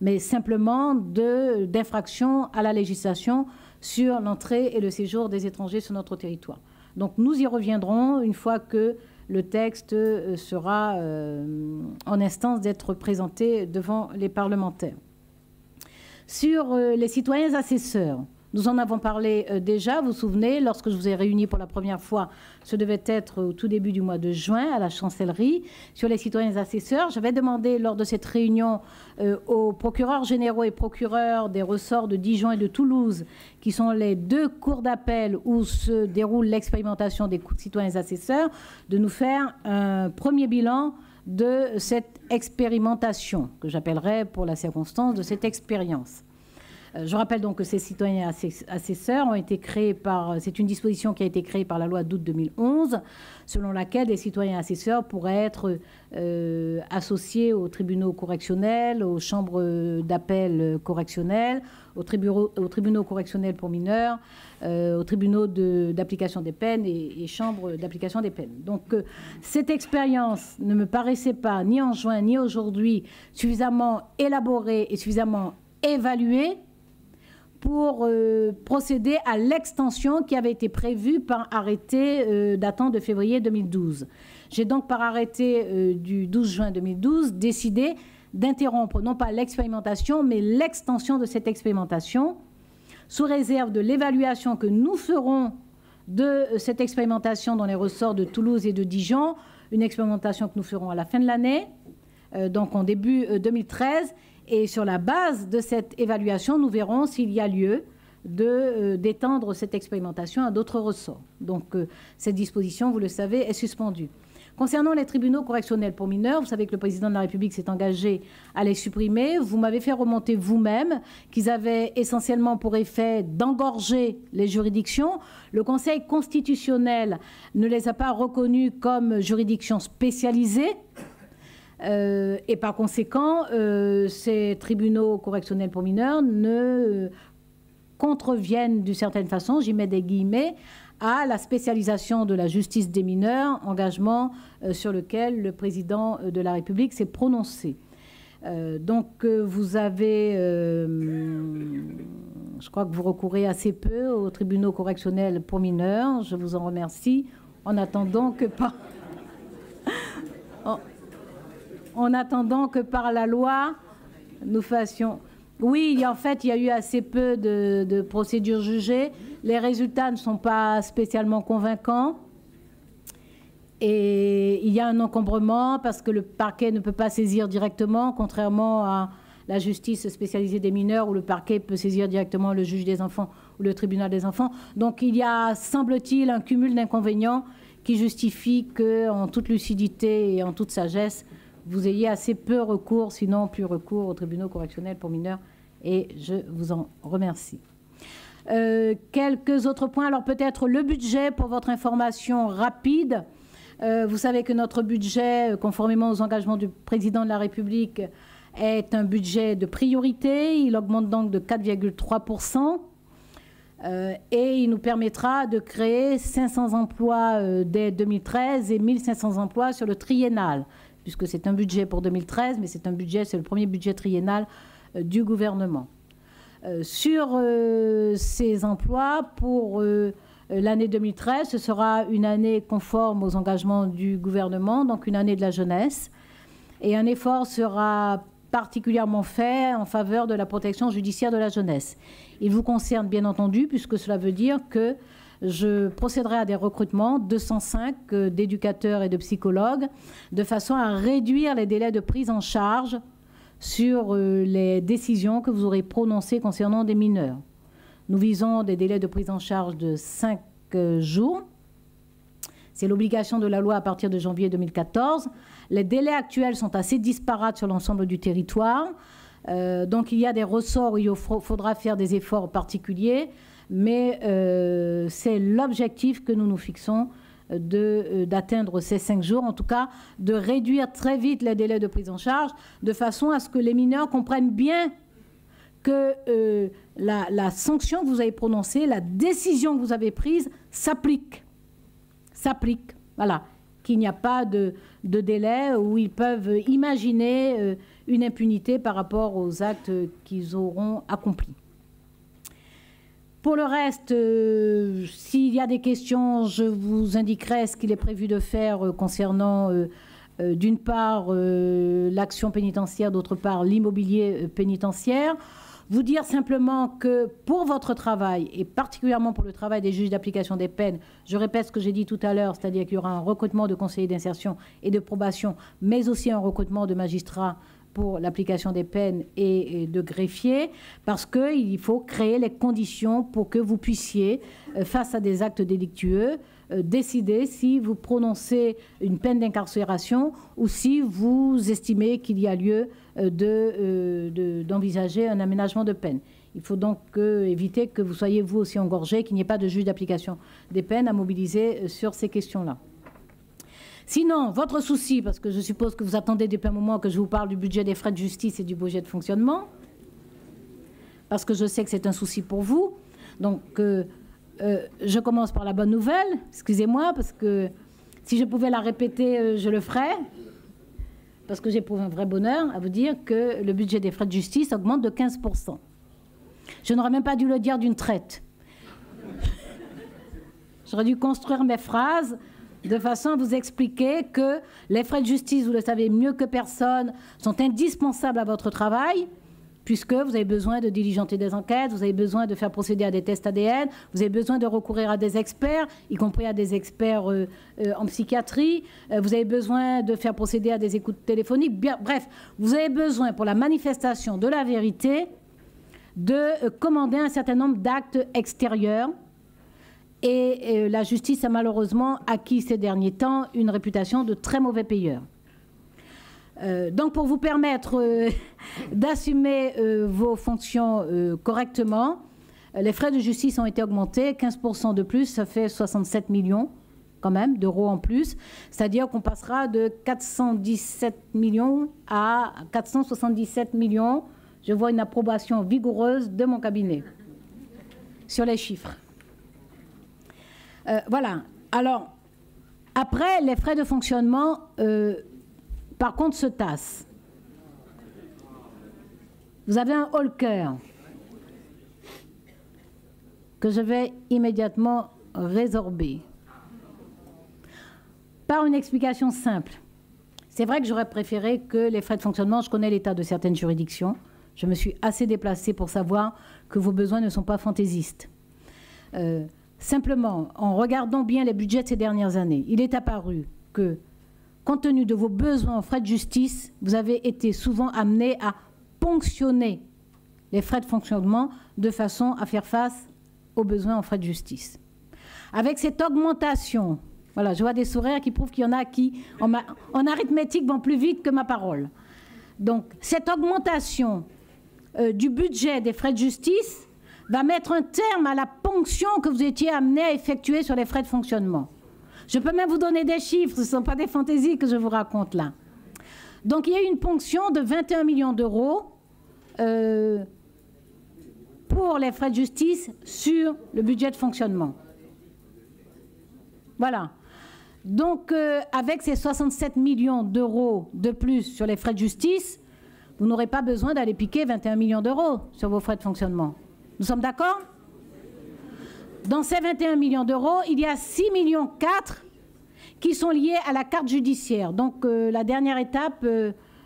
mais simplement d'infractions à la législation sur l'entrée et le séjour des étrangers sur notre territoire. Donc nous y reviendrons une fois que le texte sera en instance d'être présenté devant les parlementaires. Sur les citoyens assesseurs, nous en avons parlé déjà, vous vous souvenez, lorsque je vous ai réunis pour la première fois, ce devait être au tout début du mois de juin à la chancellerie, sur les citoyens assesseurs. J'avais demandé lors de cette réunion aux procureurs généraux et procureurs des ressorts de Dijon et de Toulouse, qui sont les deux cours d'appel où se déroule l'expérimentation des citoyens assesseurs, de nous faire un premier bilan de cette expérimentation, que j'appellerais pour la circonstance de cette expérience. Je rappelle donc que ces citoyens assesseurs ont été créés par... C'est une disposition qui a été créée par la loi d'août 2011, selon laquelle des citoyens assesseurs pourraient être associés aux tribunaux correctionnels, aux chambres d'appel correctionnelles, aux tribunaux correctionnels pour mineurs, aux tribunaux d'application des peines et chambres d'application des peines. Donc cette expérience ne me paraissait pas, ni en juin, ni aujourd'hui, suffisamment élaborée et suffisamment évaluée pour procéder à l'extension qui avait été prévue par arrêté datant de février 2012. J'ai donc, par arrêté du 12 juin 2012, décidé d'interrompre non pas l'expérimentation, mais l'extension de cette expérimentation, sous réserve de l'évaluation que nous ferons de cette expérimentation dans les ressorts de Toulouse et de Dijon, une expérimentation que nous ferons à la fin de l'année, donc en début 2013, et sur la base de cette évaluation, nous verrons s'il y a lieu d'étendre cette expérimentation à d'autres ressorts. Donc cette disposition, vous le savez, est suspendue. Concernant les tribunaux correctionnels pour mineurs, vous savez que le président de la République s'est engagé à les supprimer. Vous m'avez fait remonter vous-même qu'ils avaient essentiellement pour effet d'engorger les juridictions. Le Conseil constitutionnel ne les a pas reconnus comme juridictions spécialisées. Et par conséquent, ces tribunaux correctionnels pour mineurs ne contreviennent d'une certaine façon, j'y mets des guillemets, à la spécialisation de la justice des mineurs, engagement sur lequel le président de la République s'est prononcé. Donc vous avez Je crois que vous recourez assez peu aux tribunaux correctionnels pour mineurs. Je vous en remercie. En attendant que par la loi, nous fassions... Oui, en fait, il y a eu assez peu de procédures jugées. Les résultats ne sont pas spécialement convaincants. Et il y a un encombrement parce que le parquet ne peut pas saisir directement, contrairement à la justice spécialisée des mineurs où le parquet peut saisir directement le juge des enfants ou le tribunal des enfants. Donc il y a, semble-t-il, un cumul d'inconvénients qui justifie qu'en toute lucidité et en toute sagesse, vous ayez assez peu recours, sinon plus recours aux tribunaux correctionnels pour mineurs. Et je vous en remercie. Quelques autres points. Alors peut-être le budget pour votre information rapide. Vous savez que notre budget, conformément aux engagements du président de la République, est un budget de priorité. Il augmente donc de 4,3%. Et il nous permettra de créer 500 emplois dès 2013 et 1500 emplois sur le triennal, puisque c'est un budget pour 2013, mais c'est le premier budget triennal du gouvernement. Sur ces emplois, pour l'année 2013, ce sera une année conforme aux engagements du gouvernement, donc une année de la jeunesse. Et un effort sera particulièrement fait en faveur de la protection judiciaire de la jeunesse. Il vous concerne bien entendu, puisque cela veut dire que je procéderai à des recrutements, 205 d'éducateurs et de psychologues, de façon à réduire les délais de prise en charge sur les décisions que vous aurez prononcées concernant des mineurs. Nous visons des délais de prise en charge de 5 jours. C'est l'obligation de la loi à partir de janvier 2014. Les délais actuels sont assez disparates sur l'ensemble du territoire. Donc il y a des ressorts où il faudra faire des efforts particuliers, mais c'est l'objectif que nous nous fixons d'atteindre ces 5 jours, en tout cas de réduire très vite les délais de prise en charge, de façon à ce que les mineurs comprennent bien que la sanction que vous avez prononcée, la décision que vous avez prise s'applique. Voilà, qu'il n'y a pas de délai où ils peuvent imaginer une impunité par rapport aux actes qu'ils auront accomplis. Pour le reste, s'il y a des questions, je vous indiquerai ce qu'il est prévu de faire concernant, d'une part, l'action pénitentiaire, d'autre part, l'immobilier pénitentiaire. Vous dire simplement que pour votre travail, et particulièrement pour le travail des juges d'application des peines, je répète ce que j'ai dit tout à l'heure, c'est-à-dire qu'il y aura un recrutement de conseillers d'insertion et de probation, mais aussi un recrutement de magistrats pour l'application des peines et de greffiers, parce qu'il faut créer les conditions pour que vous puissiez, face à des actes délictueux, décider si vous prononcez une peine d'incarcération ou si vous estimez qu'il y a lieu d'envisager un aménagement de peine. Il faut donc éviter que vous soyez vous aussi engorgé, qu'il n'y ait pas de juge d'application des peines à mobiliser sur ces questions-là. Sinon, votre souci, parce que je suppose que vous attendez depuis un moment que je vous parle du budget des frais de justice et du budget de fonctionnement, parce que je sais que c'est un souci pour vous. Donc, je commence par la bonne nouvelle, excusez-moi, parce que si je pouvais la répéter, je le ferais, parce que j'éprouve un vrai bonheur à vous dire que le budget des frais de justice augmente de 15%. Je n'aurais même pas dû le dire d'une traite. J'aurais dû construire mes phrases de façon à vous expliquer que les frais de justice, vous le savez mieux que personne, sont indispensables à votre travail, puisque vous avez besoin de diligenter des enquêtes, vous avez besoin de faire procéder à des tests ADN, vous avez besoin de recourir à des experts, y compris à des experts en psychiatrie, vous avez besoin de faire procéder à des écoutes téléphoniques. Bien, bref, vous avez besoin, pour la manifestation de la vérité, de commander un certain nombre d'actes extérieurs. Et la justice a malheureusement acquis ces derniers temps une réputation de très mauvais payeur. Donc pour vous permettre d'assumer vos fonctions correctement, les frais de justice ont été augmentés, 15% de plus, ça fait 67 millions quand même d'euros en plus, c'est-à-dire qu'on passera de 417 millions à 477 millions. Je vois une approbation vigoureuse de mon cabinet sur les chiffres. Voilà. Alors, après, les frais de fonctionnement, par contre, se tassent. Vous avez un Holker. que je vais immédiatement résorber. Par une explication simple. C'est vrai que j'aurais préféré que les frais de fonctionnement, je connais l'état de certaines juridictions, je me suis assez déplacée pour savoir que vos besoins ne sont pas fantaisistes. Simplement, en regardant bien les budgets de ces dernières années, il est apparu que, compte tenu de vos besoins en frais de justice, vous avez été souvent amenés à ponctionner les frais de fonctionnement de façon à faire face aux besoins en frais de justice. Avec cette augmentation, voilà, je vois des sourires qui prouvent qu'il y en a qui, en arithmétique, vont plus vite que ma parole. Donc, cette augmentation du budget des frais de justice va mettre un terme à la ponction que vous étiez amené à effectuer sur les frais de fonctionnement. Je peux même vous donner des chiffres, ce ne sont pas des fantaisies que je vous raconte là. Donc, il y a eu une ponction de 21 millions d'euros pour les frais de justice sur le budget de fonctionnement. Voilà. Donc, avec ces 67 millions d'euros de plus sur les frais de justice, vous n'aurez pas besoin d'aller piquer 21 millions d'euros sur vos frais de fonctionnement. Nous sommes d'accord? Dans ces 21 millions d'euros, il y a 6,4 millions qui sont liés à la carte judiciaire. Donc, la dernière étape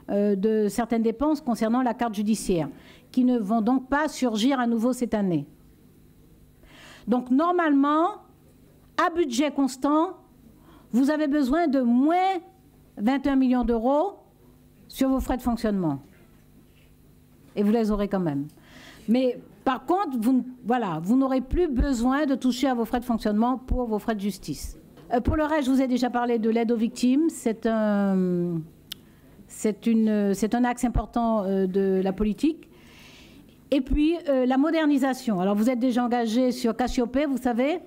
de certaines dépenses concernant la carte judiciaire, qui ne vont donc pas surgir à nouveau cette année. Donc, normalement, à budget constant, vous avez besoin de moins 21 millions d'euros sur vos frais de fonctionnement. Et vous les aurez quand même. Mais par contre, vous n'aurez plus besoin de toucher à vos frais de fonctionnement pour vos frais de justice. Pour le reste, je vous ai déjà parlé de l'aide aux victimes. C'est un axe important de la politique. Et puis, la modernisation. Alors, vous êtes déjà engagé sur Cassiopée, vous savez.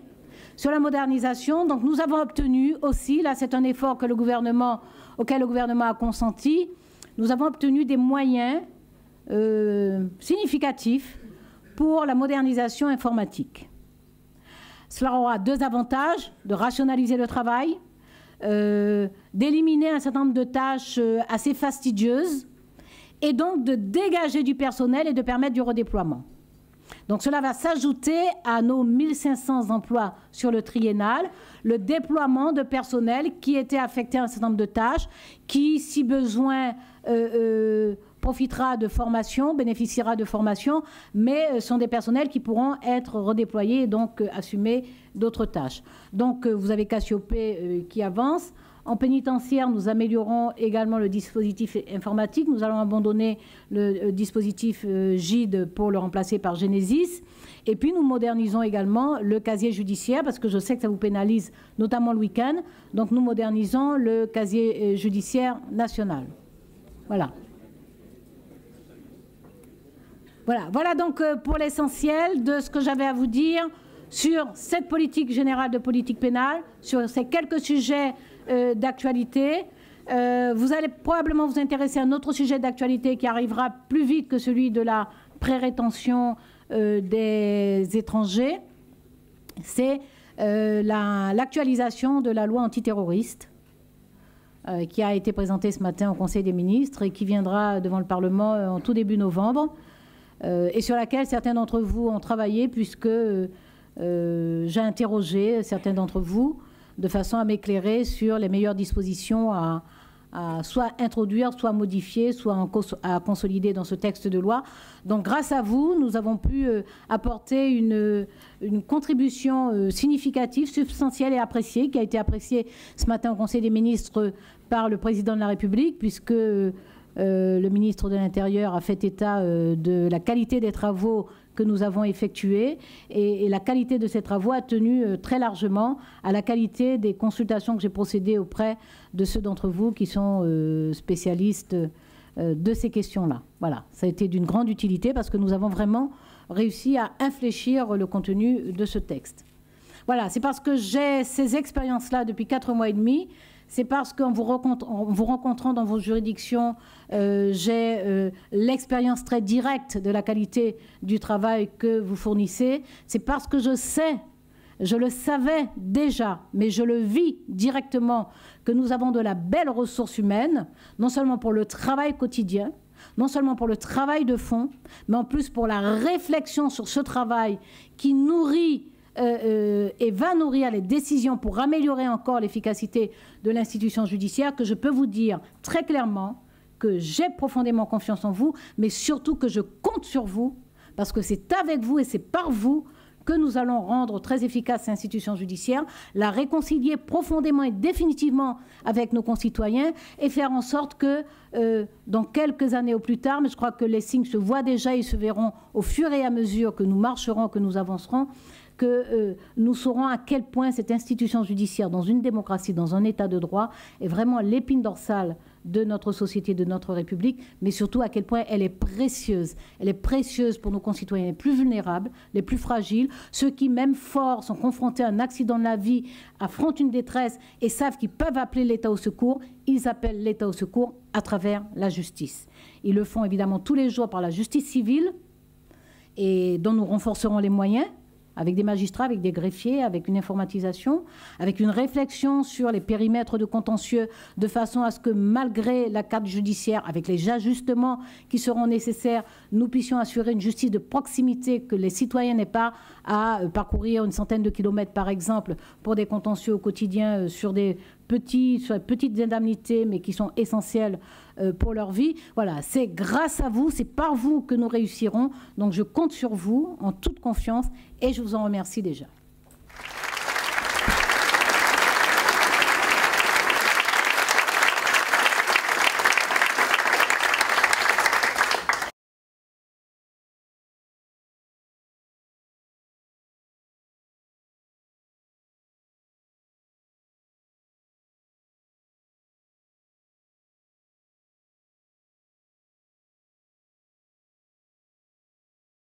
Sur la modernisation, donc nous avons obtenu aussi, là c'est un effort que auquel le gouvernement a consenti, nous avons obtenu des moyens significatifs pour la modernisation informatique. Cela aura deux avantages, de rationaliser le travail, d'éliminer un certain nombre de tâches assez fastidieuses et donc de dégager du personnel et de permettre du redéploiement. Donc cela va s'ajouter à nos 1500 emplois sur le triennal, le déploiement de personnel qui était affecté à un certain nombre de tâches, qui, si besoin, profitera de formation, bénéficiera de formation, mais sont des personnels qui pourront être redéployés et donc assumer d'autres tâches. Donc vous avez Cassiopée qui avance. En pénitentiaire, nous améliorons également le dispositif informatique. Nous allons abandonner le dispositif GIDE pour le remplacer par Genesis. Et puis, nous modernisons également le casier judiciaire, parce que je sais que ça vous pénalise, notamment le week-end. Donc, nous modernisons le casier judiciaire national. Voilà. Voilà donc pour l'essentiel de ce que j'avais à vous dire sur cette politique générale de politique pénale, sur ces quelques sujets d'actualité. Vous allez probablement vous intéresser à un autre sujet d'actualité qui arrivera plus vite que celui de la pré-rétention des étrangers. C'est l'actualisation de la loi antiterroriste qui a été présentée ce matin au Conseil des ministres et qui viendra devant le Parlement en tout début novembre et sur laquelle certains d'entre vous ont travaillé puisque j'ai interrogé certains d'entre vous de façon à m'éclairer sur les meilleures dispositions à soit introduire, soit modifier, soit à consolider dans ce texte de loi. Donc grâce à vous, nous avons pu apporter une contribution significative, substantielle et appréciée, qui a été appréciée ce matin au Conseil des ministres par le Président de la République, puisque le ministre de l'Intérieur a fait état de la qualité des travaux que nous avons effectués et la qualité de ces travaux a tenu très largement à la qualité des consultations que j'ai procédées auprès de ceux d'entre vous qui sont spécialistes de ces questions-là. Voilà, ça a été d'une grande utilité parce que nous avons vraiment réussi à infléchir le contenu de ce texte. Voilà, c'est parce que j'ai ces expériences-là depuis 4 mois et demi. C'est parce qu'en vous rencontrant dans vos juridictions, j'ai l'expérience très directe de la qualité du travail que vous fournissez. C'est parce que je le savais déjà, mais je le vis directement, que nous avons de la belle ressource humaine, non seulement pour le travail quotidien, non seulement pour le travail de fond, mais en plus pour la réflexion sur ce travail qui nourrit et va nourrir les décisions pour améliorer encore l'efficacité de l'institution judiciaire, que je peux vous dire très clairement que j'ai profondément confiance en vous, mais surtout que je compte sur vous, parce que c'est avec vous et c'est par vous que nous allons rendre très efficace l'institution judiciaire, la réconcilier profondément et définitivement avec nos concitoyens et faire en sorte que dans quelques années au plus tard, mais je crois que les signes se voient déjà et se verront au fur et à mesure que nous marcherons, que nous avancerons, que nous saurons à quel point cette institution judiciaire, dans une démocratie, dans un état de droit, est vraiment l'épine dorsale de notre société, de notre République, mais surtout à quel point elle est précieuse. Elle est précieuse pour nos concitoyens les plus vulnérables, les plus fragiles, ceux qui, même forts, sont confrontés à un accident de la vie, affrontent une détresse et savent qu'ils peuvent appeler l'État au secours. Ils appellent l'État au secours à travers la justice. Ils le font évidemment tous les jours par la justice civile, et dont nous renforcerons les moyens, avec des magistrats, avec des greffiers, avec une informatisation, avec une réflexion sur les périmètres de contentieux, de façon à ce que malgré la carte judiciaire, avec les ajustements qui seront nécessaires, nous puissions assurer une justice de proximité, que les citoyens n'aient pas à parcourir une centaine de kilomètres, par exemple, pour des contentieux au quotidien sur des petites indemnités, mais qui sont essentielles pour leur vie. Voilà, c'est grâce à vous, c'est par vous que nous réussirons. Donc je compte sur vous en toute confiance et je vous en remercie déjà.